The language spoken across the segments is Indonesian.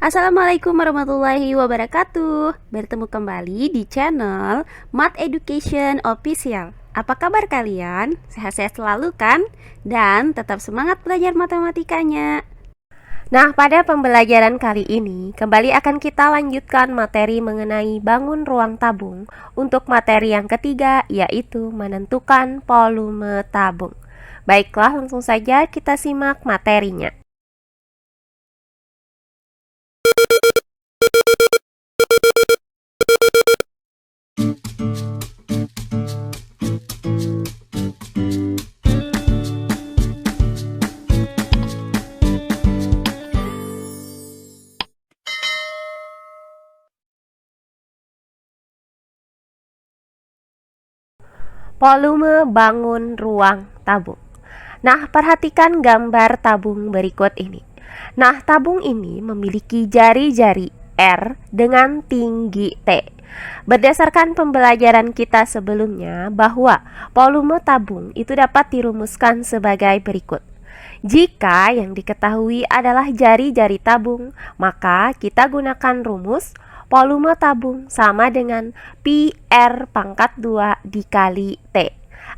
Assalamualaikum warahmatullahi wabarakatuh. Bertemu kembali di channel Math Education Official. Apa kabar kalian? Sehat-sehat selalu kan? Dan tetap semangat belajar matematikanya. Nah, pada pembelajaran kali ini kembali akan kita lanjutkan materi mengenai bangun ruang tabung untuk materi yang ketiga, yaitu menentukan volume tabung. Baiklah, langsung saja kita simak materinya. Volume bangun ruang tabung. Nah, perhatikan gambar tabung berikut ini. Nah, tabung ini memiliki jari-jari R dengan tinggi T. Berdasarkan pembelajaran kita sebelumnya bahwa volume tabung itu dapat dirumuskan sebagai berikut. Jika yang diketahui adalah jari-jari tabung, maka kita gunakan rumus volume tabung sama dengan pi R pangkat 2 dikali T.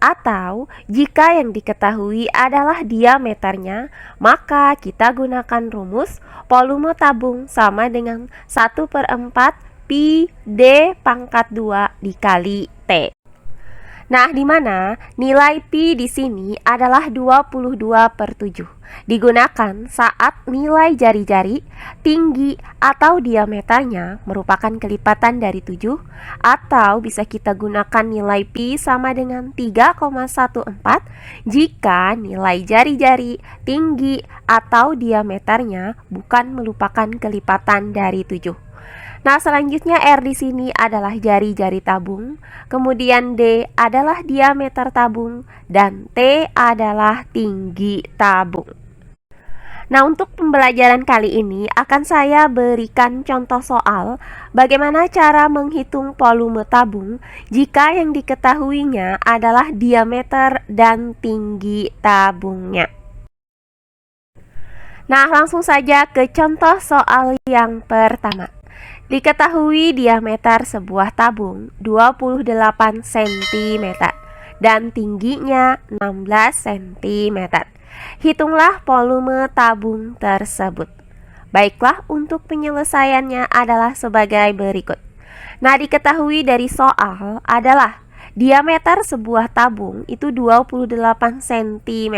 Atau jika yang diketahui adalah diameternya, maka kita gunakan rumus volume tabung sama dengan 1/4 pi D pangkat 2 dikali T. Nah, di mana nilai pi di sini adalah 22/7. Digunakan saat nilai jari-jari, tinggi atau diameternya merupakan kelipatan dari 7, atau bisa kita gunakan nilai pi sama dengan 3,14 jika nilai jari-jari, tinggi atau diameternya bukan merupakan kelipatan dari 7. Nah, selanjutnya R di sini adalah jari-jari tabung, kemudian D adalah diameter tabung, dan T adalah tinggi tabung. Nah, untuk pembelajaran kali ini akan saya berikan contoh soal bagaimana cara menghitung volume tabung jika yang diketahuinya adalah diameter dan tinggi tabungnya. Nah, langsung saja ke contoh soal yang pertama. Diketahui diameter sebuah tabung 28 cm dan tingginya 16 cm. Hitunglah volume tabung tersebut. Baiklah, untuk penyelesaiannya adalah sebagai berikut. Nah, diketahui dari soal adalah diameter sebuah tabung itu 28 cm.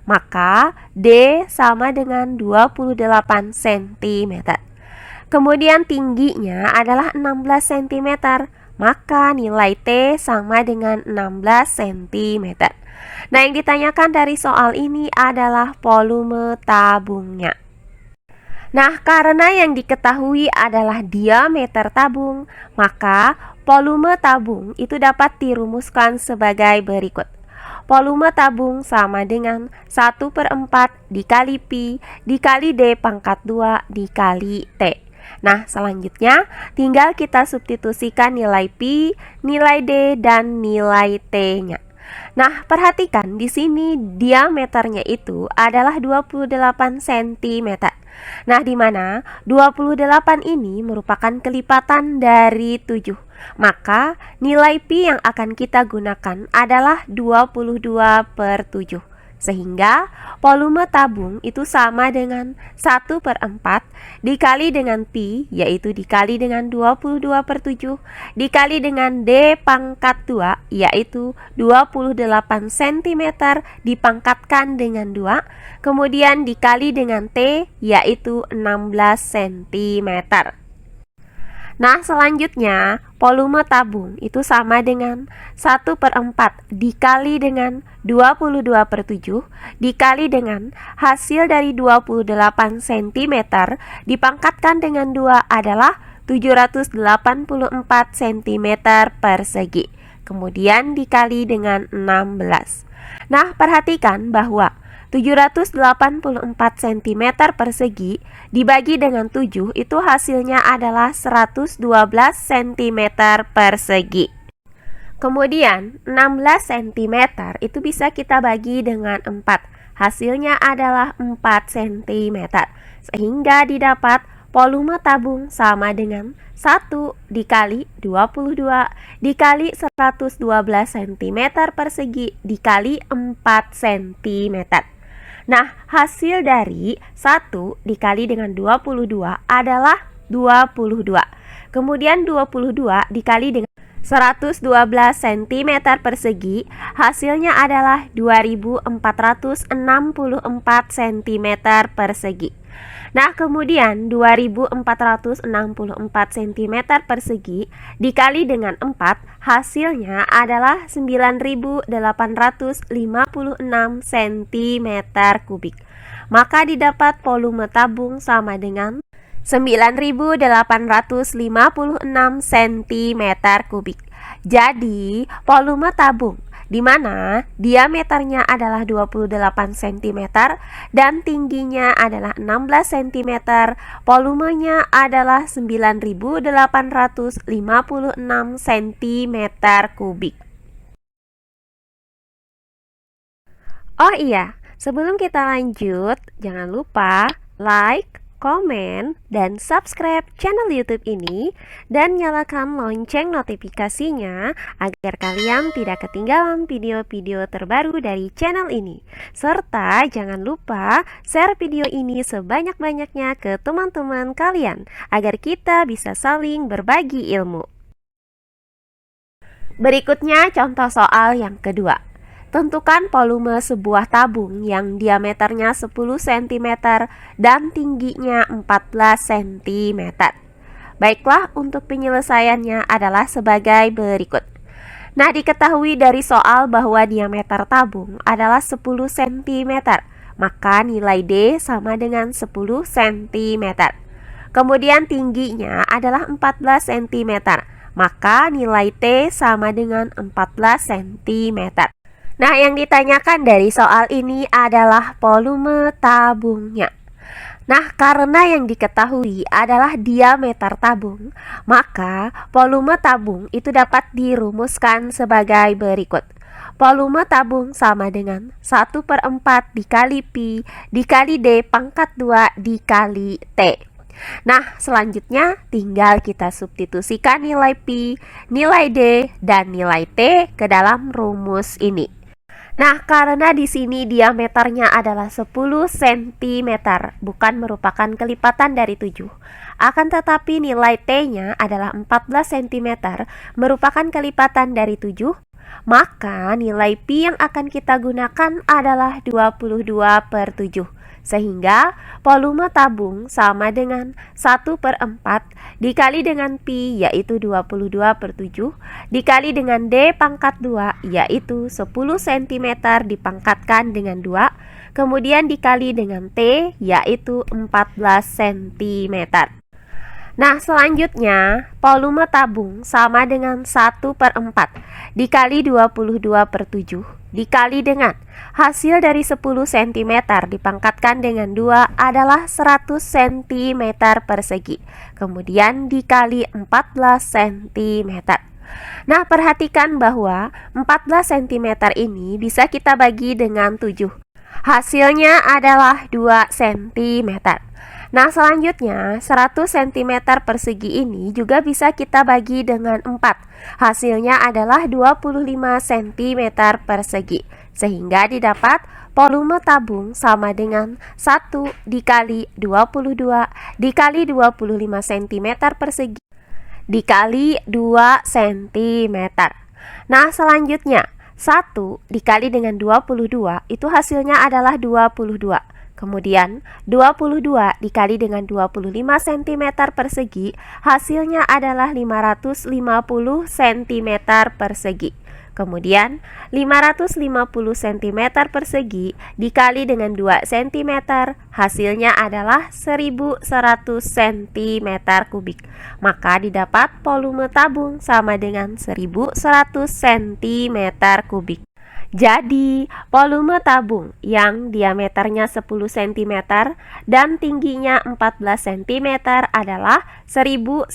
Maka D sama dengan 28 cm. Kemudian tingginya adalah 16 cm, maka nilai T sama dengan 16 cm. Nah, yang ditanyakan dari soal ini adalah volume tabungnya. Nah, karena yang diketahui adalah diameter tabung, maka volume tabung itu dapat dirumuskan sebagai berikut. Volume tabung sama dengan 1/4 dikali pi dikali D pangkat 2 dikali T. Nah, selanjutnya tinggal kita substitusikan nilai pi, nilai D, dan nilai T-nya. Nah, perhatikan di sini diameternya itu adalah 28 cm. Nah, di mana 28 ini merupakan kelipatan dari 7. Maka nilai pi yang akan kita gunakan adalah 22/7. Sehingga volume tabung itu sama dengan 1/4 dikali dengan pi, yaitu dikali dengan 22/7, dikali dengan D pangkat 2, yaitu 28 cm dipangkatkan dengan 2, kemudian dikali dengan T, yaitu 16 cm. Nah, selanjutnya volume tabung itu sama dengan 1/4 dikali dengan 22/7 dikali dengan hasil dari 28 cm dipangkatkan dengan 2 adalah 784 cm persegi. Kemudian dikali dengan 16. Nah, perhatikan bahwa 784 cm persegi dibagi dengan 7 itu hasilnya adalah 112 cm persegi. Kemudian 16 cm itu bisa kita bagi dengan 4. Hasilnya adalah 4 cm. Sehingga didapat volume tabung sama dengan 1 dikali 22 dikali 112 cm persegi dikali 4 cm. Nah, hasil dari 1 dikali dengan 22 adalah 22. Kemudian 22 dikali dengan 112 cm persegi, hasilnya adalah 2464 cm persegi. Nah, kemudian 2464 cm persegi dikali dengan 4, hasilnya adalah 9856 cm kubik. Maka didapat volume tabung sama dengan 9856 cm kubik. Jadi, volume tabung di mana diameternya adalah 28 cm dan tingginya adalah 16 cm, volumenya adalah 9856 cm kubik. Oh iya, sebelum kita lanjut, jangan lupa like, komen, dan subscribe channel YouTube ini dan nyalakan lonceng notifikasinya agar kalian tidak ketinggalan video-video terbaru dari channel ini. Serta jangan lupa share video ini sebanyak-banyaknya ke teman-teman kalian agar kita bisa saling berbagi ilmu. Berikutnya contoh soal yang kedua. Tentukan volume sebuah tabung yang diameternya 10 cm dan tingginya 14 cm. Baiklah, untuk penyelesaiannya adalah sebagai berikut. Nah, diketahui dari soal bahwa diameter tabung adalah 10 cm, maka nilai D sama dengan 10 cm. Kemudian tingginya adalah 14 cm, maka nilai T sama dengan 14 cm. Nah, yang ditanyakan dari soal ini adalah volume tabungnya. Nah, karena yang diketahui adalah diameter tabung, maka volume tabung itu dapat dirumuskan sebagai berikut. Volume tabung sama dengan 1/4 dikali Pi dikali D pangkat 2 dikali T. Nah, selanjutnya tinggal kita substitusikan nilai Pi, nilai D, dan nilai T ke dalam rumus ini. Nah, karena di sini diameternya adalah 10 cm, bukan merupakan kelipatan dari 7. Akan tetapi nilai T-nya adalah 14 cm, merupakan kelipatan dari 7. Maka nilai Pi yang akan kita gunakan adalah 22/7. Sehingga volume tabung sama dengan 1/4 dikali dengan Pi yaitu 22/7 dikali dengan D pangkat 2 yaitu 10 cm dipangkatkan dengan 2, kemudian dikali dengan T yaitu 14 cm. Nah, selanjutnya volume tabung sama dengan 1/4 dikali 22/7 dikali dengan hasil dari 10 cm dipangkatkan dengan 2 adalah 100 cm persegi, kemudian dikali 14 cm. Nah, perhatikan bahwa 14 cm ini bisa kita bagi dengan 7. Hasilnya adalah 2 cm. Nah, selanjutnya 100 cm persegi ini juga bisa kita bagi dengan 4. Hasilnya adalah 25 cm persegi. Sehingga didapat volume tabung sama dengan 1 dikali 22 dikali 25 cm persegi dikali 2 cm. Nah, selanjutnya 1 dikali dengan 22 itu hasilnya adalah 22. Kemudian 22 dikali dengan 25 cm persegi hasilnya adalah 550 cm persegi. Kemudian 550 cm persegi dikali dengan 2 cm hasilnya adalah 1100 cm kubik. Maka didapat volume tabung sama dengan 1100 cm kubik. Jadi, volume tabung yang diameternya 10 cm dan tingginya 14 cm adalah 1100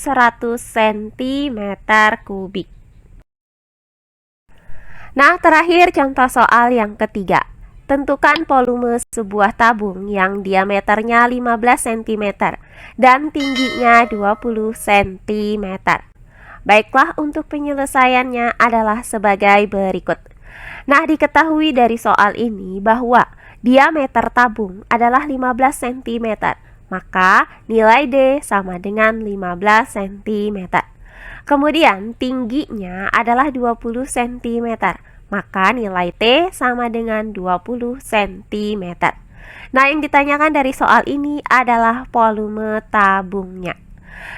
cm kubik. Nah, terakhir contoh soal yang ketiga. Tentukan volume sebuah tabung yang diameternya 15 cm dan tingginya 20 cm. Baiklah, untuk penyelesaiannya adalah sebagai berikut. Nah, diketahui dari soal ini bahwa diameter tabung adalah 15 cm, maka nilai D sama dengan 15 cm. Kemudian tingginya adalah 20 cm, maka nilai T sama dengan 20 cm. Nah, yang ditanyakan dari soal ini adalah volume tabungnya.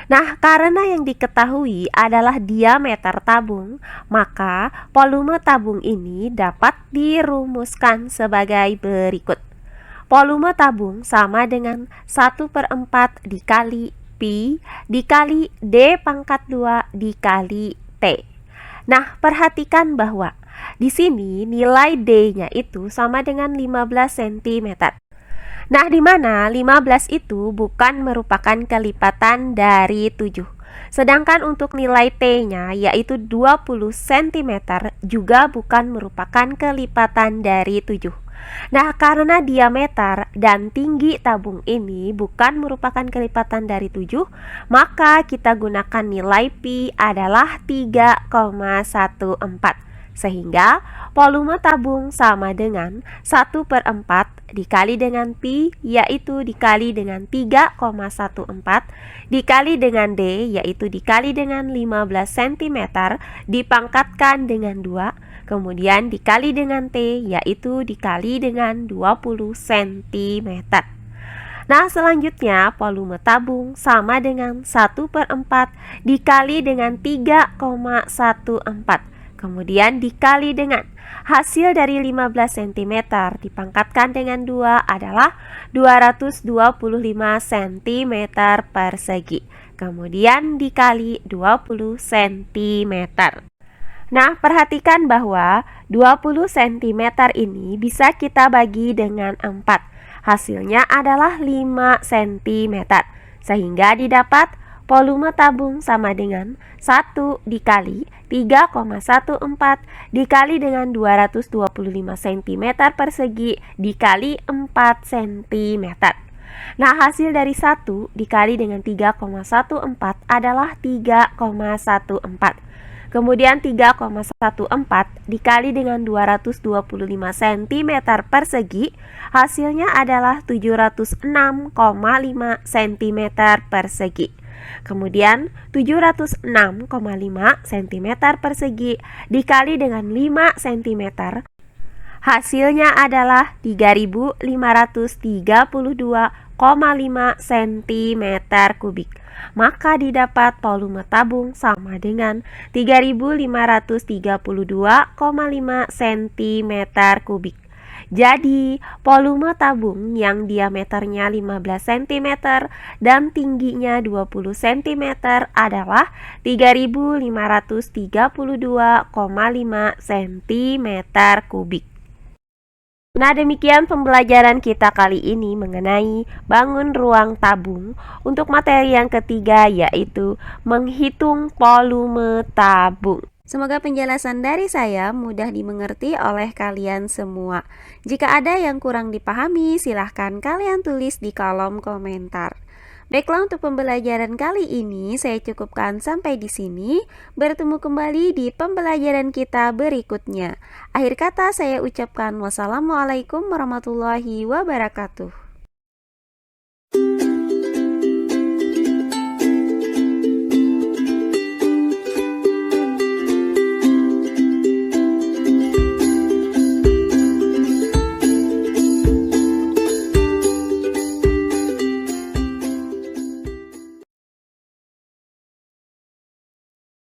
Nah, karena yang diketahui adalah diameter tabung, maka volume tabung ini dapat dirumuskan sebagai berikut. Volume tabung sama dengan 1/4 dikali Pi dikali D pangkat 2 dikali T. Nah, perhatikan bahwa di sini nilai D-nya itu sama dengan 15 cm. Nah, di mana 15 itu bukan merupakan kelipatan dari 7. Sedangkan untuk nilai T-nya yaitu 20 cm juga bukan merupakan kelipatan dari 7. Nah, karena diameter dan tinggi tabung ini bukan merupakan kelipatan dari 7, maka kita gunakan nilai Pi adalah 3,14. Sehingga volume tabung sama dengan 1/4 dikali dengan Pi, yaitu dikali dengan 3,14, dikali dengan D, yaitu dikali dengan 15 cm, dipangkatkan dengan 2, kemudian dikali dengan T, yaitu dikali dengan 20 cm. Nah, selanjutnya volume tabung sama dengan 1/4 dikali dengan 3,14. Kemudian dikali dengan hasil dari 15 cm dipangkatkan dengan 2 adalah 225 cm persegi. Kemudian dikali 20 cm. Nah, perhatikan bahwa 20 cm ini bisa kita bagi dengan 4. Hasilnya adalah 5 cm. Sehingga didapat volume tabung sama dengan 1 dikali 3,14 dikali dengan 225 cm persegi dikali 4 cm. Nah, hasil dari 1 dikali dengan 3,14 adalah 3,14. Kemudian 3,14 dikali dengan 225 cm persegi, hasilnya adalah 706,5 cm persegi. Kemudian 706,5 cm persegi dikali dengan 5 cm, hasilnya adalah 3532,5 cm kubik. Maka didapat volume tabung sama dengan 3532,5 cm kubik. Jadi, volume tabung yang diameternya 15 cm dan tingginya 20 cm adalah 3532,5 cm kubik. Nah, demikian pembelajaran kita kali ini mengenai bangun ruang tabung. Untuk materi yang ketiga yaitu menghitung volume tabung. Semoga penjelasan dari saya mudah dimengerti oleh kalian semua. Jika ada yang kurang dipahami, silahkan kalian tulis di kolom komentar. Baiklah, untuk pembelajaran kali ini saya cukupkan sampai di sini. Bertemu kembali di pembelajaran kita berikutnya. Akhir kata saya ucapkan wassalamualaikum warahmatullahi wabarakatuh.